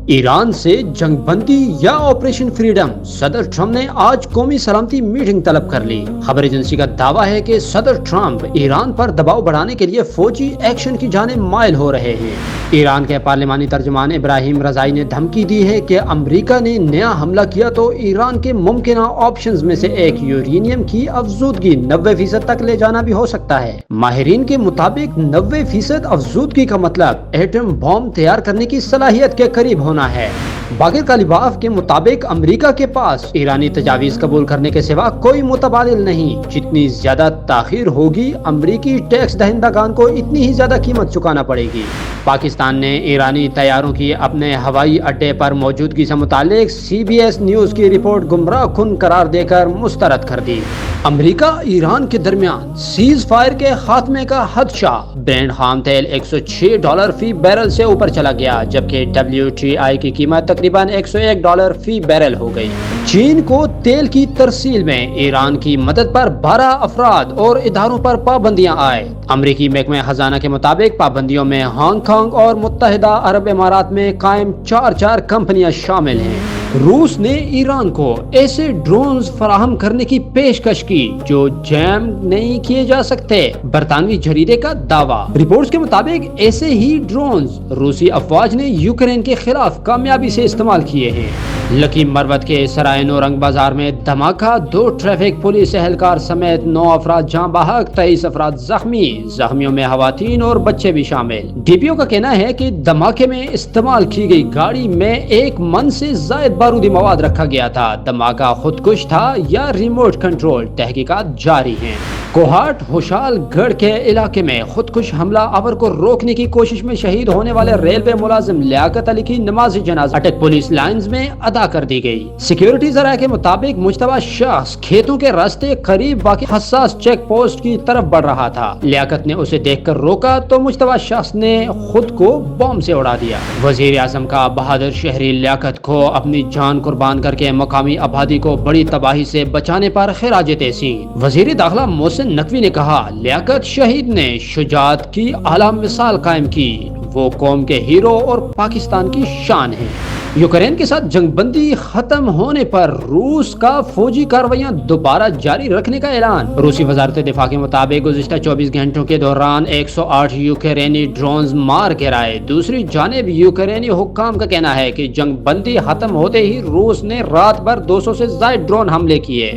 ایران سے جنگ بندی یا آپریشن فریڈم، صدر ٹرمپ نے آج قومی سلامتی میٹنگ طلب کر لی۔ خبر ایجنسی کا دعویٰ ہے کہ صدر ٹرمپ ایران پر دباؤ بڑھانے کے لیے فوجی ایکشن کی جانب مائل ہو رہے ہیں۔ ایران کے پارلیمانی ترجمان ابراہیم رضائی نے دھمکی دی ہے کہ امریکہ نے نیا حملہ کیا تو ایران کے ممکنہ آپشنز میں سے ایک یورینیم کی افزودگی 90% تک لے جانا بھی ہو سکتا ہے۔ ماہرین کے مطابق 90% افزودگی کا مطلب ایٹم بم تیار کرنے کی صلاحیت کے قریب ہونا ہے۔ باقر کالیباف کے مطابق امریکہ کے پاس ایرانی تجاویز قبول کرنے کے سوا کوئی متبادل نہیں۔ جتنی زیادہ تاخیر ہوگی، امریکی ٹیکس دہندگان کو اتنی ہی زیادہ قیمت چکانا پڑے گی۔ پاکستان نے ایرانی طیاروں کی اپنے ہوائی اڈے پر موجودگی سے متعلق CBS نیوز کی رپورٹ گمراہ کن قرار دے کر مسترد کر دی۔ امریکہ ایران کے درمیان سیز فائر کے خاتمے کا خدشہ، برینڈ خام تیل $106 فی بیرل سے اوپر چلا گیا، جبکہ WTI کی قیمت تقریباً $101 فی بیرل ہو گئی۔ چین کو تیل کی ترسیل میں ایران کی مدد پر 12 افراد اور اداروں پر پابندیاں عائد۔ امریکی محکمہ خزانہ کے مطابق پابندیوں میں ہانگ کانگ اور متحدہ عرب امارات میں قائم 4 کمپنیاں شامل ہیں۔ روس نے ایران کو ایسے ڈرونز فراہم کرنے کی پیشکش کی جو جیم نہیں کیے جا سکتے، برطانوی جریدے کا دعویٰ۔ رپورٹس کے مطابق ایسے ہی ڈرونز روسی افواج نے یوکرین کے خلاف کامیابی سے استعمال کیے ہیں۔ لکی مروت کے سرائے نورنگ بازار میں دھماکہ، 2 ٹریفک پولیس اہلکار سمیت 9 افراد جاں بحق، 23 افراد زخمی، زخمیوں میں خواتین اور بچے بھی شامل۔ DPO کا کہنا ہے کہ دھماکے میں استعمال کی گئی گاڑی میں 1 من سے زائد بارودی مواد رکھا گیا تھا۔ دھماکہ خودکش تھا یا ریموٹ کنٹرول، تحقیقات جاری ہیں۔ کوہاٹ ہوشال گڑھ کے علاقے میں خودکش حملہ آور کو روکنے کی کوشش میں شہید ہونے والے ریلوے ملازم لیاقت علی کی نماز جنازہ اٹک پولیس لائنز میں ادا کر دی گئی۔ سیکیورٹی ذرائع کے مطابق مشتبہ شخص کھیتوں کے راستے قریب واقع حساس چیک پوسٹ کی طرف بڑھ رہا تھا۔ لیاقت نے اسے دیکھ کر روکا تو مشتبہ شخص نے خود کو بم سے اڑا دیا۔ وزیر اعظم کا بہادر شہری لیاقت کو اپنی جان قربان کر کے مقامی آبادی کو بڑی تباہی سے بچانے پر خراج تحسین۔ وزیر داخلہ محسن نقوی نے کہا، لیاقت شہید نے شجاعت کی اعلیٰ مثال قائم کی، وہ قوم کے ہیرو اور پاکستان کی شان ہے۔ یوکرین کے ساتھ جنگ بندی ختم ہونے پر روس کا فوجی کارروائیاں دوبارہ جاری رکھنے کا اعلان۔ روسی وزارت دفاع کے مطابق گزشتہ 24 گھنٹوں کے دوران 108 یوکرینی ڈرونز مار گرائے۔ دوسری جانب یوکرینی حکام کا کہنا ہے کہ جنگ بندی ختم ہوتے ہی روس نے رات بھر 200 سے زائد ڈرون حملے کیے۔